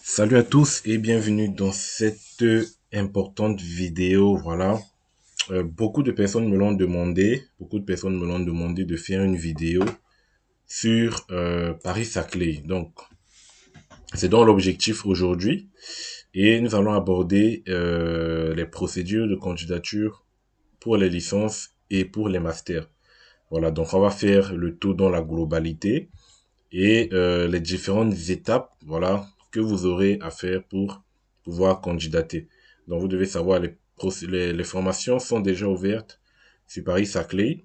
Salut à tous et bienvenue dans cette importante vidéo. Voilà. Beaucoup de personnes me l'ont demandé, de faire une vidéo sur Paris-Saclay. Donc, c'est dans l'objectif aujourd'hui et nous allons aborder les procédures de candidature pour les licences et pour les masters. Voilà, donc on va faire le tour dans la globalité et les différentes étapes, voilà, que vous aurez à faire pour pouvoir candidater. Donc, vous devez savoir, les formations sont déjà ouvertes sur Paris-Saclay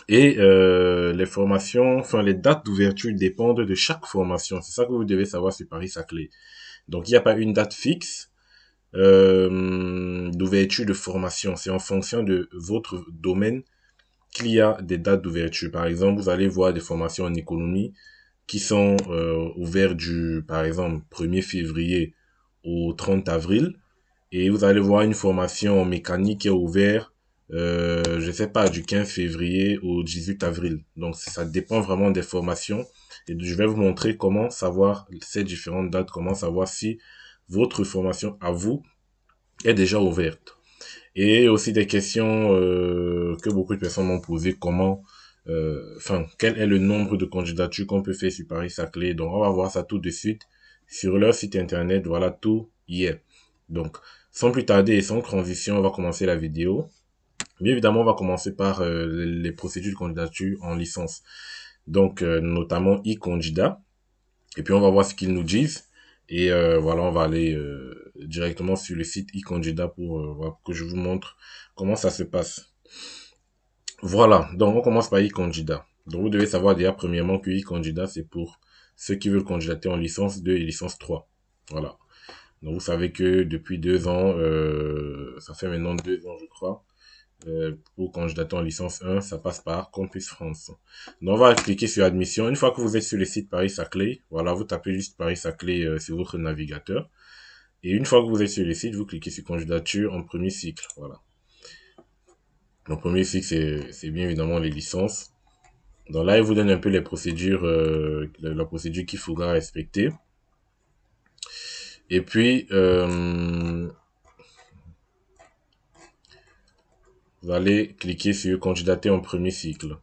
et les formations, enfin, les dates d'ouverture dépendent de chaque formation. C'est ça que vous devez savoir sur Paris-Saclay. Donc, il n'y a pas une date fixe d'ouverture de formation. C'est en fonction de votre domaine qu'il y a des dates d'ouverture. Par exemple, vous allez voir des formations en économie qui sont ouverts par exemple, 1er février au 30 avril. Et vous allez voir une formation en mécanique qui est ouverte, je sais pas, du 15 février au 18 avril. Donc, ça dépend vraiment des formations. Et je vais vous montrer comment savoir ces différentes dates, comment savoir si votre formation à vous est déjà ouverte. Et aussi des questions que beaucoup de personnes m'ont posées, quel est le nombre de candidatures qu'on peut faire sur Paris-Saclay. Donc, on va voir ça tout de suite sur leur site internet. Voilà, tout y est. Donc, sans plus tarder et sans transition, on va commencer la vidéo. Bien évidemment, on va commencer par les procédures de candidature en licence. Donc, notamment e-candidat. Et puis, on va voir ce qu'ils nous disent. Et voilà, on va aller directement sur le site e-candidat pour que je vous montre comment ça se passe. Voilà, donc on commence par e-candidat. Donc vous devez savoir déjà premièrement que e-candidat, c'est pour ceux qui veulent candidater en licence 2 et licence 3. Voilà. Donc vous savez que depuis 2 ans, ça fait maintenant 2 ans je crois, pour candidater en licence 1, ça passe par Campus France. Donc on va cliquer sur admission. Une fois que vous êtes sur le site Paris-Saclay, voilà, vous tapez juste Paris-Saclay sur votre navigateur. Et une fois que vous êtes sur le site, vous cliquez sur candidature en premier cycle. Voilà. Donc premier cycle, c'est bien évidemment les licences. Donc là, il vous donne un peu les procédures, la procédure qu'il faudra respecter. Et puis, vous allez cliquer sur candidater en premier cycle.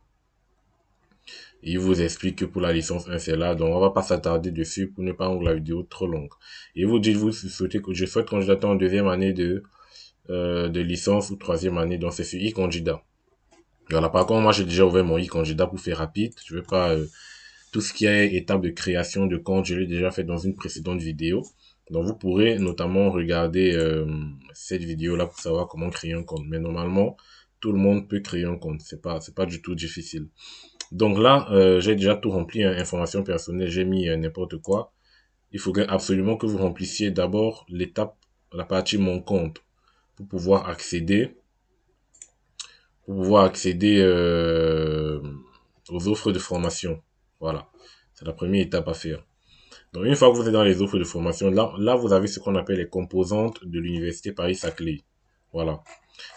Et il vous explique que pour la licence 1, c'est là. Donc, on va pas s'attarder dessus pour ne pas rendre la vidéo trop longue. Et vous dites, vous souhaitez que je souhaite candidater en deuxième année de licence ou troisième année. Donc, c'est sur e-candidat. Voilà, par contre, moi, j'ai déjà ouvert mon e-candidat pour faire rapide. Je veux pas, tout ce qui est étape de création de compte, je l'ai déjà fait dans une précédente vidéo. Donc vous pourrez notamment regarder cette vidéo-là pour savoir comment créer un compte. Mais normalement, tout le monde peut créer un compte. C'est pas du tout difficile. Donc là, j'ai déjà tout rempli, hein, informations personnelles, j'ai mis n'importe quoi. Il faudrait absolument que vous remplissiez d'abord la partie mon compte pour pouvoir accéder, aux offres de formation. Voilà. C'est la première étape à faire. Donc, une fois que vous êtes dans les offres de formation, là, vous avez ce qu'on appelle les composantes de l'université Paris-Saclay. Voilà.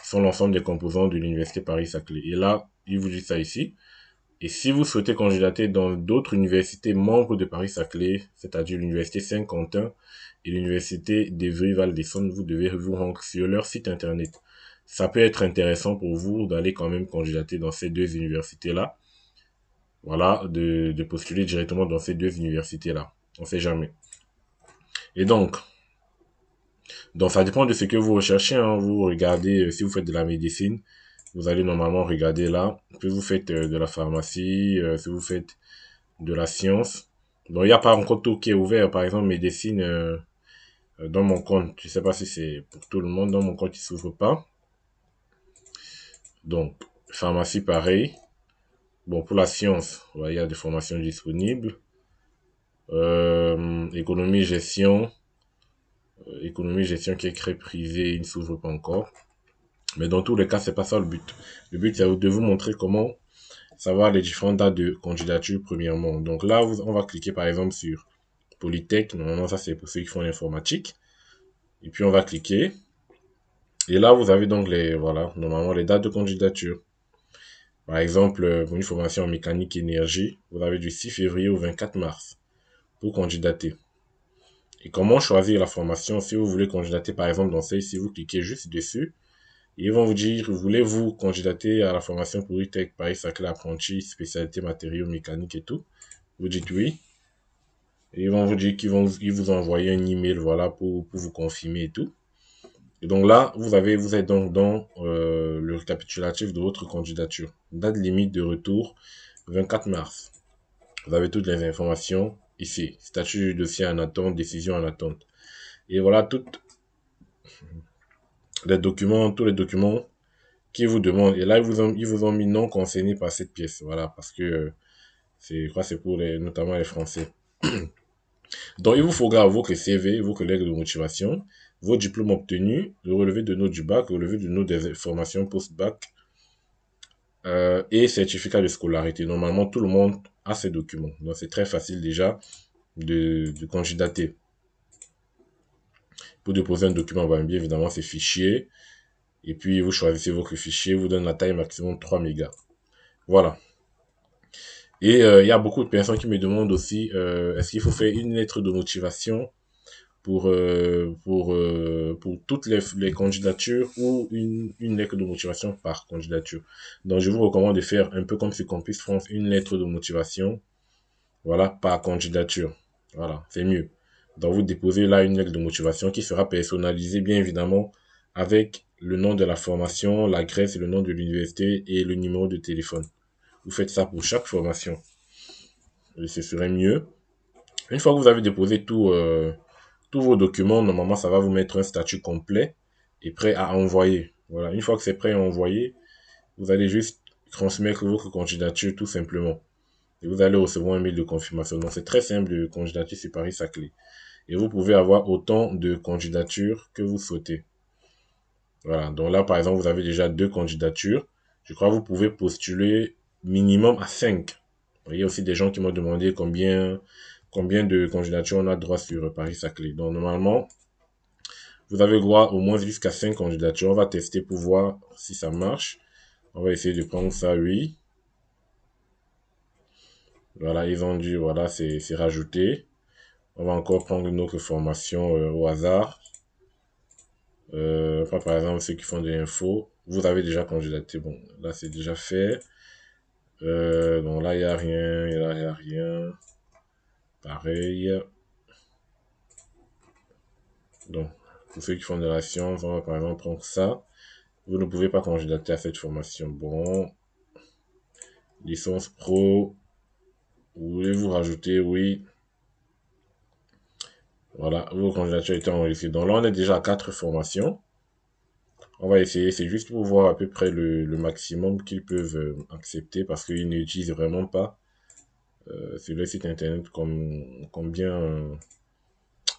Ce sont l'ensemble des composantes de l'université Paris-Saclay. Et là, il vous dit ça ici. Et si vous souhaitez candidater dans d'autres universités membres de Paris-Saclay, c'est-à-dire l'université Saint-Quentin et l'université d'Evry-Val-d'Essonne, vous devez vous rendre sur leur site internet. Ça peut être intéressant pour vous d'aller quand même candidater dans ces deux universités-là. Voilà, de postuler directement dans ces deux universités-là. On sait jamais. Et donc ça dépend de ce que vous recherchez, hein. Vous regardez, si vous faites de la médecine, vous allez normalement regarder là. Puis vous faites de la pharmacie, si vous faites de la science. Donc il n'y a pas encore tout qui est ouvert. Par exemple, médecine, dans mon compte, je sais pas si c'est pour tout le monde, dans mon compte il s'ouvre pas. Donc, pharmacie pareil. Bon, pour la science, ouais, il y a des formations disponibles. Économie, gestion qui est créée privée, il ne s'ouvre pas encore. Mais dans tous les cas, c'est pas ça le but. Le but, c'est de vous montrer comment savoir les différentes dates de candidature, premièrement. Donc là, on va cliquer par exemple sur Polytech. Normalement, ça, c'est pour ceux qui font l'informatique. Et puis, on va cliquer. Et là, vous avez donc voilà, normalement, les dates de candidature. Par exemple, pour une formation en mécanique énergie, vous avez du 6 février au 24 mars pour candidater. Et comment choisir la formation? Si vous voulez candidater par exemple dans celle-ci, vous cliquez juste dessus. Et ils vont vous dire, voulez-vous candidater à la formation pour e-tech Paris-Saclay apprenti, spécialité matériaux mécaniques et tout? Vous dites oui. Et ils vont vous dire ils vous envoyer un email, voilà, pour vous confirmer et tout. Et donc là, vous êtes donc dans le récapitulatif de votre candidature. Date limite de retour, 24 mars. Vous avez toutes les informations ici. Statut du dossier en attente, décision en attente. Et voilà tous les documents qui vous demandent. Et là, ils vous ont mis non concerné par cette pièce. Voilà, parce que je crois que c'est pour notamment les Français. Donc, il vous faudra votre CV, vos collègues de motivation, vos diplômes obtenus, le relevé de notes du bac, le relevé de notes des formations post-bac et certificat de scolarité. Normalement, tout le monde a ces documents. Donc, c'est très facile déjà de candidater. Pour déposer un document, bien évidemment, c'est fichier. Et puis, vous choisissez votre fichier, vous donne la taille maximum 3 mégas. Voilà. Et il y a beaucoup de personnes qui me demandent aussi, est-ce qu'il faut faire une lettre de motivation pour toutes les candidatures ou une lettre de motivation par candidature. Donc, je vous recommande de faire un peu comme sur Campus France, une lettre de motivation, voilà, par candidature. Voilà, c'est mieux. Donc, vous déposez là une lettre de motivation qui sera personnalisée, bien évidemment, avec le nom de la formation, l'adresse et le nom de l'université et le numéro de téléphone. Vous faites ça pour chaque formation. Et ce serait mieux. Une fois que vous avez déposé tous vos documents, normalement, ça va vous mettre un statut complet et prêt à envoyer. Voilà. Une fois que c'est prêt à envoyer, vous allez juste transmettre votre candidature tout simplement. Et vous allez recevoir un mail de confirmation. Donc, c'est très simple de candidater sur Paris-Saclay. Et vous pouvez avoir autant de candidatures que vous souhaitez. Voilà. Donc là, par exemple, vous avez déjà 2 candidatures. Je crois que vous pouvez postuler minimum à 5. Il y a aussi des gens qui m'ont demandé combien de candidatures on a droit sur Paris-Saclay. Donc, normalement, vous avez droit au moins jusqu'à 5 candidatures. On va tester pour voir si ça marche. On va essayer de prendre ça, oui. Voilà, ils ont dit, voilà, c'est rajouté. On va encore prendre une autre formation au hasard. Par exemple, ceux qui font des infos. Vous avez déjà candidaté. Bon, là, c'est déjà fait. Donc là, il n'y a rien. Là, il n'y a rien. Pareil. Donc, pour ceux qui font de la science, on va par exemple prendre ça. Vous ne pouvez pas candidater à cette formation. Bon, licence pro. Voulez-vous rajouter? Oui. Voilà, vos candidatures étaient enregistrées. Donc là, on est déjà à 4 formations. On va essayer, c'est juste pour voir à peu près le maximum qu'ils peuvent accepter parce qu'ils n'utilisent vraiment pas sur le site internet combien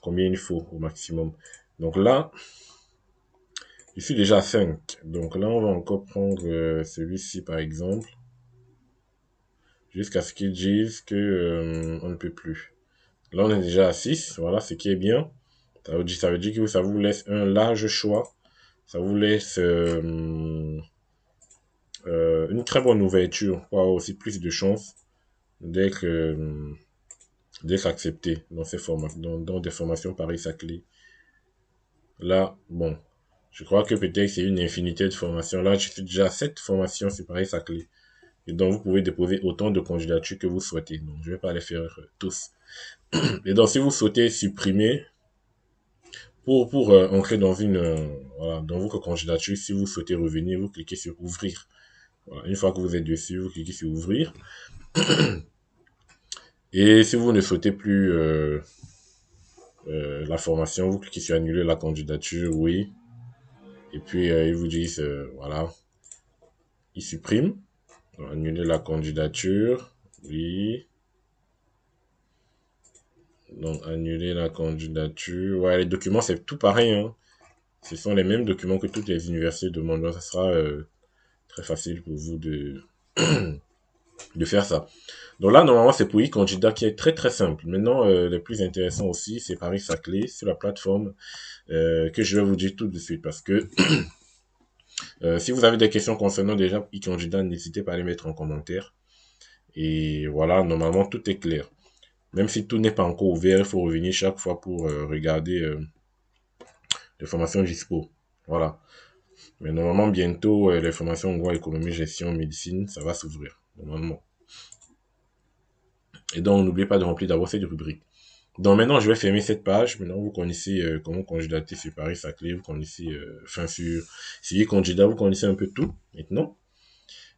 il faut au maximum. Donc là, je suis déjà à 5. Donc là, on va encore prendre celui-ci par exemple. Jusqu'à ce qu'ils disent que on ne peut plus. Là, on est déjà à 6. Voilà, ce qui est bien. Ça veut dire que ça vous laisse un large choix. Ça vous laisse une très bonne ouverture pour avoir aussi plus de chances d'être accepté dans ces formations, dans des formations Paris-Saclay. Là, bon, je crois que peut-être c'est une infinité de formations. Là, je suis déjà à 7 formations sur Paris-Saclay. Et donc, vous pouvez déposer autant de candidatures que vous souhaitez. Donc, je ne vais pas les faire tous. Et donc, si vous souhaitez supprimer, pour entrer dans voilà, dans votre candidature, si vous souhaitez revenir, vous cliquez sur ouvrir. Voilà, une fois que vous êtes dessus, vous cliquez sur ouvrir. Et si vous ne souhaitez plus la formation, vous cliquez sur annuler la candidature, oui. Et puis, ils vous disent, voilà, ils suppriment. Donc, annuler la candidature, oui. Donc, annuler la candidature. Ouais, les documents, c'est tout pareil, hein. Ce sont les mêmes documents que toutes les universités demandent. Donc, ça sera très facile pour vous de faire ça. Donc là, normalement, c'est pour e-candidat qui est très très simple. Maintenant, le plus intéressant aussi, c'est Paris-Saclay sur la plateforme que je vais vous dire tout de suite parce que si vous avez des questions concernant déjà e-candidat, n'hésitez pas à les mettre en commentaire. Et voilà, normalement, tout est clair. Même si tout n'est pas encore ouvert, il faut revenir chaque fois pour regarder les formations dispo. Voilà. Mais normalement, bientôt, les formations en droit, économie, gestion, médecine, ça va s'ouvrir, normalement. Et donc, n'oubliez pas de remplir d'abord cette rubrique. Donc maintenant, je vais fermer cette page. Maintenant, vous connaissez comment candidater sur Paris-Saclay, vous connaissez, enfin sur CV candidat, vous connaissez un peu tout maintenant.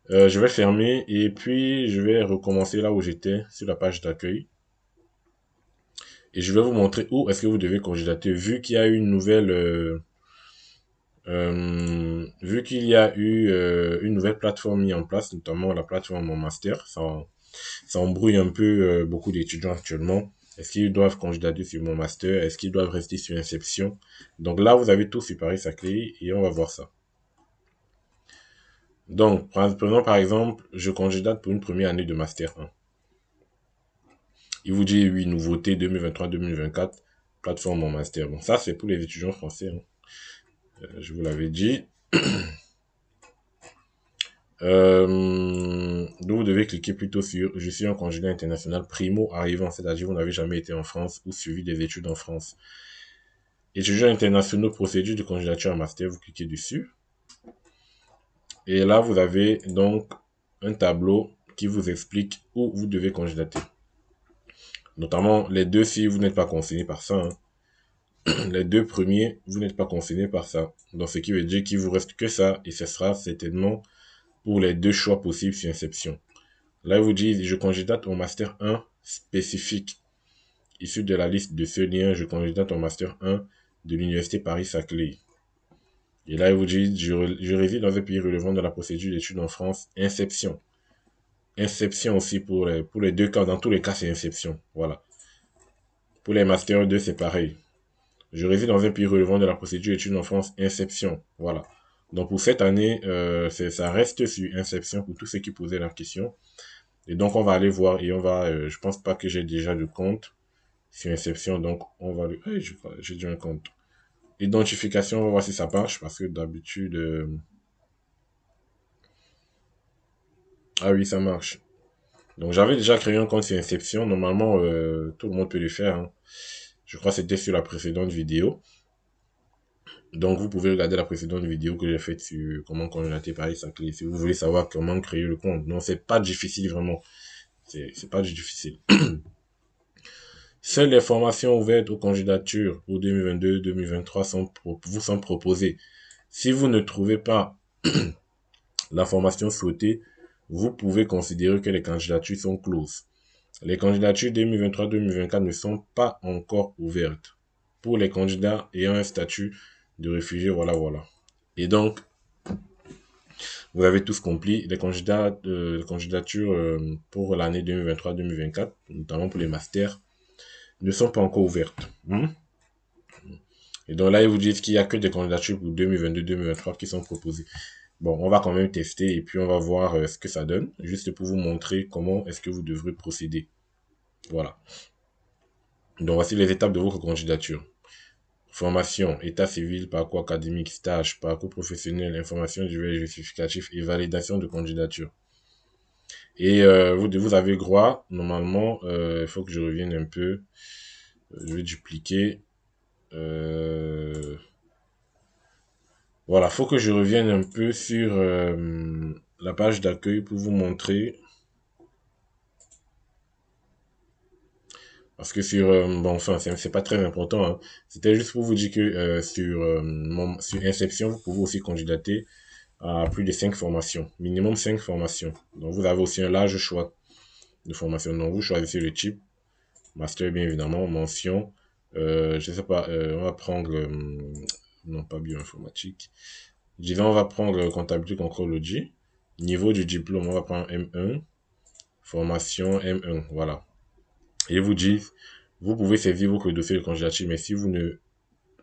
Je vais fermer et puis je vais recommencer là où j'étais, sur la page d'accueil. Et je vais vous montrer où est-ce que vous devez candidater, vu qu'il y a eu une nouvelle, vu qu'il y a eu une nouvelle plateforme mise en place, notamment la plateforme Mon Master. Ça embrouille un peu beaucoup d'étudiants actuellement. Est-ce qu'ils doivent candidater sur Mon Master? Est-ce qu'ils doivent rester sur Inception? Donc là, vous avez tout sur Paris-Saclay et on va voir ça. Donc, prenons par exemple, je candidate pour une première année de Master 1. Il vous dit, oui, nouveauté 2023-2024, plateforme Mon Master. Bon, ça, c'est pour les étudiants français, hein. Je vous l'avais dit. Donc vous devez cliquer plutôt sur je suis un candidat international primo arrivant, c'est-à-dire vous n'avez jamais été en France ou suivi des études en France. Étudiants internationaux, procédure de candidature en master, vous cliquez dessus. Et là, vous avez donc un tableau qui vous explique où vous devez candidater. Notamment les deux, si vous n'êtes pas concerné par ça, hein. Les deux premiers, vous n'êtes pas concerné par ça. Donc ce qui veut dire qu'il vous reste que ça et ce sera certainement pour les deux choix possibles sur Inception. Là, il vous dit, je candidate au Master 1 spécifique. Issu de la liste de ce lien, je candidate au Master 1 de l'Université Paris-Saclay. Et là, il vous dit, je réside dans un pays relevant de la procédure d'études en France. Inception. Inception aussi pour les deux cas. Dans tous les cas, c'est Inception. Voilà. Pour les Master 2, c'est pareil. Je réside dans un pays relevant de la procédure d'études en France. Inception. Voilà. Donc pour cette année, ça reste sur Inception pour tous ceux qui posaient la question. Et donc, on va aller voir et on va, je pense pas que j'ai déjà de compte sur Inception, donc on va le, hey, j'ai déjà un compte. Identification, on va voir si ça marche, parce que d'habitude, ah oui, ça marche. Donc, j'avais déjà créé un compte sur Inception, normalement, tout le monde peut le faire, hein. Je crois que c'était sur la précédente vidéo. Donc, vous pouvez regarder la précédente vidéo que j'ai faite sur comment candidater Paris-Saclay, si vous voulez savoir comment créer le compte. Non, c'est pas difficile, vraiment. C'est pas difficile. Seules les formations ouvertes aux candidatures pour 2022-2023 vous sont proposées. Si vous ne trouvez pas la formation souhaitée, vous pouvez considérer que les candidatures sont closes. Les candidatures 2023-2024 ne sont pas encore ouvertes pour les candidats ayant un statut de réfugié, voilà, voilà. Et donc, vous avez tous compris, les candidatures pour l'année 2023-2024, notamment pour les masters, ne sont pas encore ouvertes. Et donc là, ils vous disent qu'il n'y a que des candidatures pour 2022-2023 qui sont proposées. Bon, on va quand même tester et puis on va voir ce que ça donne, juste pour vous montrer comment est-ce que vous devrez procéder. Voilà. Donc voici les étapes de votre candidature. Formation, état civil, parcours académique, stage, parcours professionnel, information du justificatif et validation de candidature. Et vous avez droit, normalement, il faut que je revienne un peu, je vais dupliquer. Voilà, faut que je revienne un peu sur la page d'accueil pour vous montrer. Parce que sur, bon, enfin, c'est pas très important, hein. C'était juste pour vous dire que sur Inception, vous pouvez aussi candidater à plus de 5 formations, minimum 5 formations. Donc, vous avez aussi un large choix de formations. Donc, vous choisissez le type, master bien évidemment, mention, je sais pas, on va prendre, non pas bioinformatique, disons, on va prendre comptabilité contrôle niveau du diplôme, on va prendre M1, formation M1, voilà. Et vous disent, vous pouvez saisir votre dossier de candidature,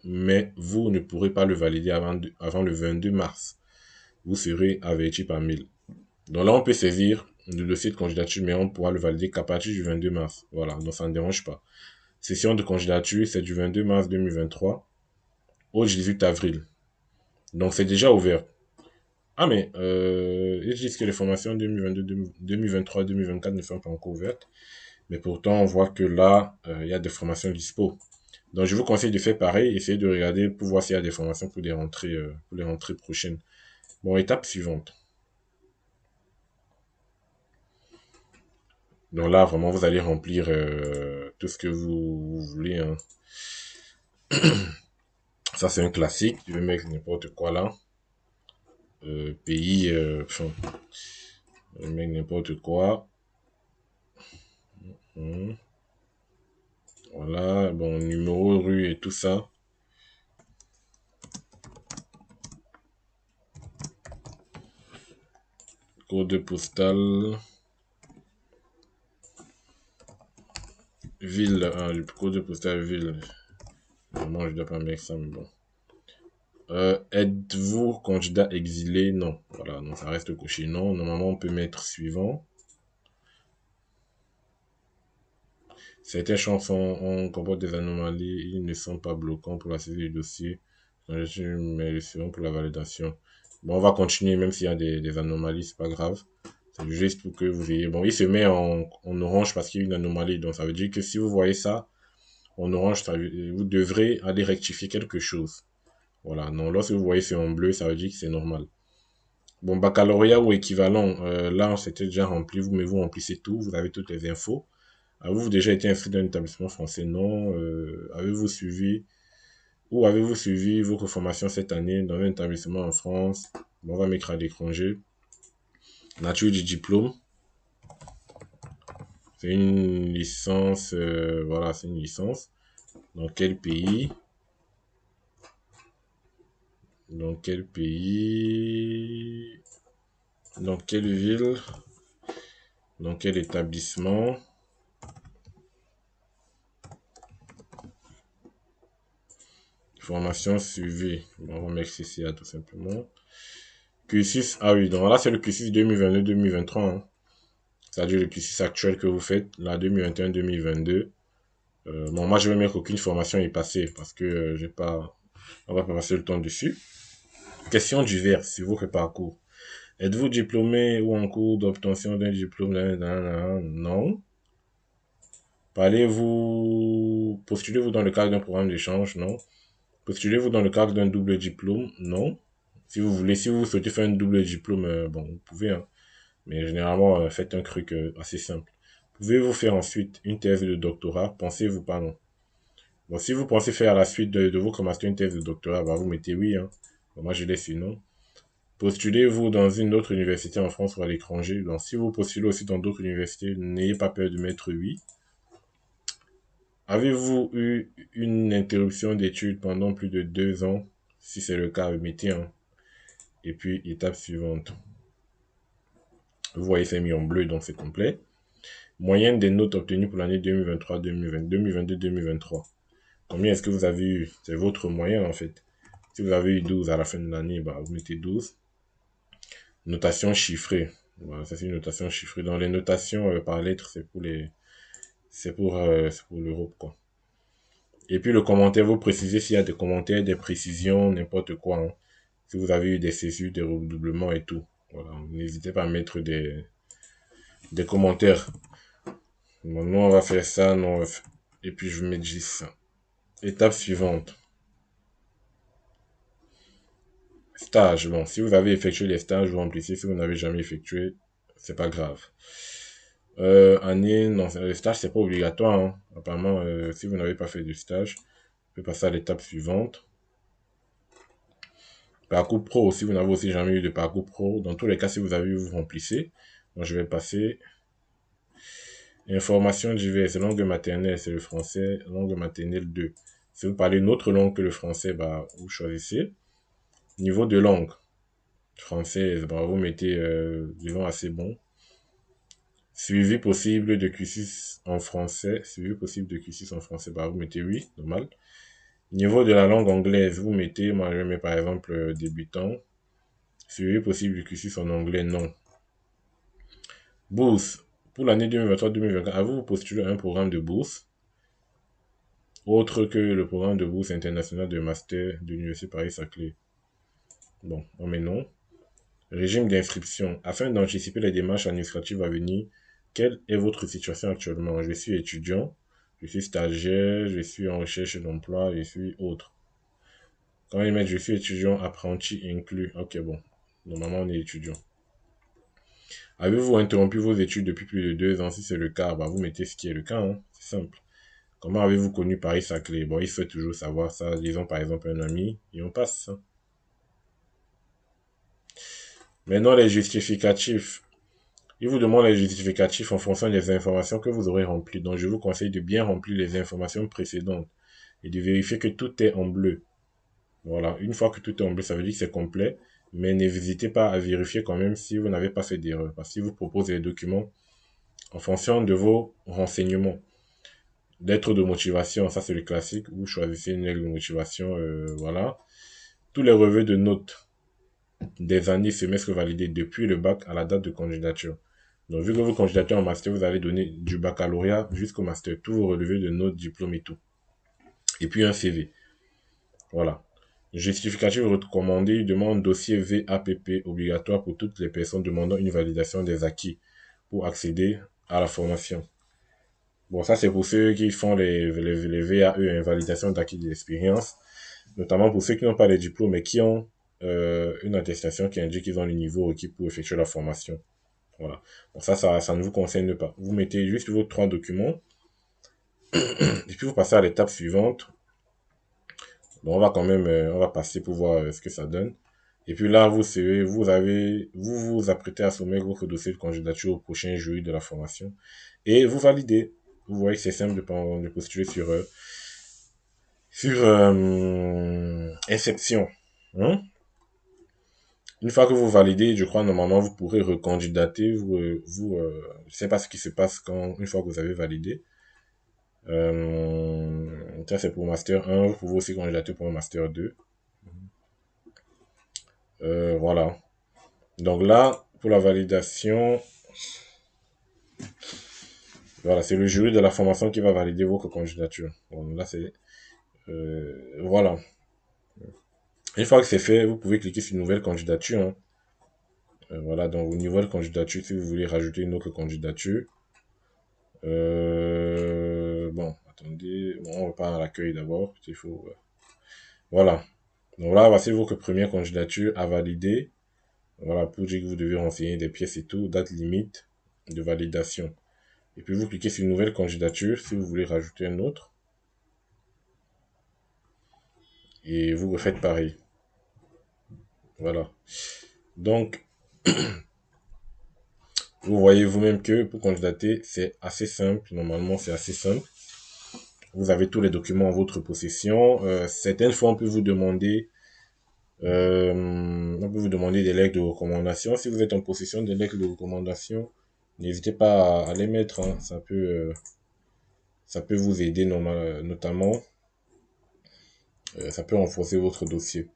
mais vous ne pourrez pas le valider avant le 22 mars. Vous serez averti par mail. Donc là, on peut saisir le dossier de candidature, mais on pourra le valider qu'à partir du 22 mars. Voilà, donc ça ne dérange pas. Session de candidature, c'est du 22 mars 2023 au 18 avril. Donc c'est déjà ouvert. Ah mais, ils disent que les formations 2022, 2023, 2024 ne sont pas encore ouvertes. Mais pourtant, on voit que là, il y a des formations dispo. Donc, je vous conseille de faire pareil, essayez de regarder pour voir s'il y a des formations pour les rentrées prochaines. Bon, étape suivante. Donc là, vraiment, vous allez remplir tout ce que vous voulez, hein. Ça, c'est un classique. Je vais mettre n'importe quoi là. Pays, enfin, je vais mettre n'importe quoi. Hmm. Voilà, bon, numéro, rue et tout ça. Code postal, ville, hein, le code postal ville. Moi, je dois pas mettre ça, mais bon. Êtes-vous candidat exilé? Non. Voilà, donc ça reste coché non. Normalement, on peut mettre suivant. Certaines chansons comportent des anomalies, ils ne sont pas bloquants pour la saisie du dossier, mais le seront pour la validation. Bon, on va continuer, même s'il y a des anomalies, c'est pas grave. C'est juste pour que vous ayez... Bon, il se met en orange parce qu'il y a une anomalie, donc ça veut dire que si vous voyez ça en orange, vous devrez aller rectifier quelque chose. Voilà, non, lorsque vous voyez c'est en bleu, ça veut dire que c'est normal. Bon, baccalauréat ou équivalent, là, c'était déjà rempli, mais vous remplissez tout, vous avez toutes les infos. Avez-vous déjà été inscrit dans un établissement français? Non. Avez-vous suivi ou avez-vous suivi votre formation cette année dans un établissement en France? Bon, on va mettre à l'étranger. Nature du diplôme. C'est une licence. Voilà, c'est une licence. Dans quel pays? Dans quel pays? Dans quelle ville? Dans quel établissement? Formation suivie. Bon, on va mettre CCA tout simplement. Cursus, ah oui, donc là c'est le cursus 2022-2023, hein. C'est-à-dire le cursus actuel que vous faites, là 2021-2022. Bon, moi je vais mettre aucune formation est passée parce que j'ai pas, on va pas passer le temps dessus. Question diverse sur votre parcours. Êtes-vous diplômé ou en cours d'obtention d'un diplôme? Non. Postulez-vous dans le cadre d'un programme d'échange? Non. Postulez-vous dans le cadre d'un double diplôme? Non. Si vous voulez, si vous souhaitez faire un double diplôme, bon, vous pouvez, hein. Mais généralement, faites un truc assez simple. Pouvez-vous faire ensuite une thèse de doctorat? Pensez-vous pas non? Bon, si vous pensez faire à la suite de votre master une thèse de doctorat, bah, vous mettez oui, hein. Bon, moi, je laisse non. Postulez-vous dans une autre université en France ou à l'étranger? Donc, si vous postulez aussi dans d'autres universités, n'ayez pas peur de mettre oui. Avez-vous eu une interruption d'études pendant plus de 2 ans? Si c'est le cas, mettez un. Et puis, étape suivante. Vous voyez, c'est mis en bleu, donc c'est complet. Moyenne des notes obtenues pour l'année 2022-2023. Combien est-ce que vous avez eu? C'est votre moyenne en fait. Si vous avez eu 12 à la fin de l'année, bah, vous mettez 12. Notation chiffrée. Voilà, ça c'est une notation chiffrée. Dans les notations par lettres, c'est pour l'Europe, quoi. Et puis le commentaire, vous précisez s'il y a des commentaires, des précisions, n'importe quoi, hein. Si vous avez eu des césures, des redoublements et tout. Voilà, n'hésitez pas à mettre des commentaires. Bon, nous, on va faire ça, et puis je mets 10. Étape suivante. Stage. Bon, si vous avez effectué les stages, vous remplissez. Si vous n'avez jamais effectué, c'est pas grave. Année, non, le stage, c'est pas obligatoire, hein. Apparemment, si vous n'avez pas fait de stage, vous pouvez passer à l'étape suivante. Parcours pro, si vous n'avez aussi jamais eu de parcours pro, dans tous les cas, si vous avez eu, vous remplissez. Moi, je vais passer. Informations diverses. Langue maternelle, c'est le français. Langue maternelle 2. Si vous parlez une autre langue que le français, bah, vous choisissez. Niveau de langue. Française, bah, vous mettez, disons, assez bon. Suivi possible de cursus en français. Suivi possible de cursus en français, bah, vous mettez oui, normal. Niveau de la langue anglaise, vous mettez, moi je mets par exemple débutant. Suivi possible du cursus en anglais, non. Bourse. Pour l'année 2023-2024, avez-vous postulé un programme de bourse autre que le programme de bourse international de master de l'Université Paris-Saclay? Bon, on met non. Régime d'inscription. Afin d'anticiper les démarches administratives à venir, quelle est votre situation actuellement? Je suis étudiant, je suis stagiaire, je suis en recherche d'emploi, je suis autre. Quand ils mettent je suis étudiant, apprenti inclus. Ok, bon. Normalement, on est étudiant. Avez-vous interrompu vos études depuis plus de 2 ans? Si c'est le cas, bah, vous mettez ce qui est le cas, hein. C'est simple. Comment avez-vous connu Paris-Saclay? Bon, il faut toujours savoir ça. Disons par exemple un ami, et on passe. Maintenant, les justificatifs. Il vous demande les justificatifs en fonction des informations que vous aurez remplies. Donc, je vous conseille de bien remplir les informations précédentes et de vérifier que tout est en bleu. Voilà. Une fois que tout est en bleu, ça veut dire que c'est complet. Mais n'hésitez pas à vérifier quand même si vous n'avez pas fait d'erreur. Parce qu'il vous propose les documents en fonction de vos renseignements. Lettre de motivation, ça c'est le classique. Vous choisissez une lettre de motivation, voilà. Tous les relevés de notes des années semestres validés depuis le bac à la date de candidature. Donc, vu que vous candidatez en master, vous allez donner du baccalauréat jusqu'au master, tous vos relevés de notes, diplômes et tout. Et puis un CV. Voilà. Justificatif recommandé, il demande dossier VAPP obligatoire pour toutes les personnes demandant une validation des acquis pour accéder à la formation. Bon, ça c'est pour ceux qui font les VAE, hein, validation d'acquis d'expérience, notamment pour ceux qui n'ont pas les diplômes mais qui ont une attestation qui indique qu'ils ont le niveau requis pour effectuer la formation. Voilà. Bon, ça ne vous concerne pas. Vous mettez juste vos 3 documents et puis vous passez à l'étape suivante. Bon, on va quand même, on va passer pour voir ce que ça donne. Et puis là, vous vous apprêtez à soumettre votre dossier de candidature au prochain jury de la formation et vous validez. Vous voyez que c'est simple de postuler sur Inception. Hein? Une fois que vous validez, je crois normalement vous pourrez recandidater. Je sais pas ce qui se passe une fois que vous avez validé. Ça c'est pour Master 1. Vous pouvez aussi candidater pour un Master 2. Voilà. Donc là, pour la validation, voilà, c'est le jury de la formation qui va valider votre candidature. Bon, là c'est voilà. Une fois que c'est fait, vous pouvez cliquer sur nouvelle candidature, hein. Voilà, donc nouvelle candidature, si vous voulez rajouter une autre candidature. Bon, attendez, bon, on va pas à l'accueil d'abord, il faut. Voilà. Donc là, voici votre première candidature à valider. Voilà, pour dire que vous devez renseigner des pièces et tout, date limite de validation. Et puis vous cliquez sur nouvelle candidature si vous voulez rajouter un autre. Et vous refaites pareil. Voilà. Donc, vous voyez vous-même que pour candidater, c'est assez simple. Normalement, c'est assez simple. Vous avez tous les documents en votre possession. Certaines fois, on peut vous demander des lettres de recommandation. Si vous êtes en possession des lettres de recommandation, n'hésitez pas à les mettre, hein. Ça peut vous aider notamment. Ça peut renforcer votre dossier.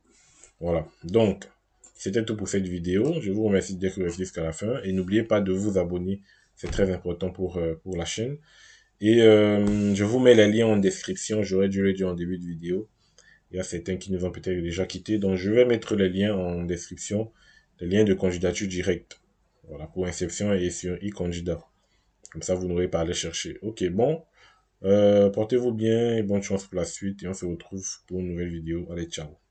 Voilà. Donc, c'était tout pour cette vidéo. Je vous remercie d'être resté jusqu'à la fin. Et n'oubliez pas de vous abonner. C'est très important pour la chaîne. Et je vous mets les liens en description. J'aurais dû le dire en début de vidéo. Il y a certains qui nous ont peut-être déjà quittés. Donc, je vais mettre les liens en description. Les liens de candidature directe. Voilà, pour Inception et sur e-candidat. Comme ça, vous n'aurez pas à les chercher. Ok, bon. Portez-vous bien et bonne chance pour la suite. Et on se retrouve pour une nouvelle vidéo. Allez, ciao.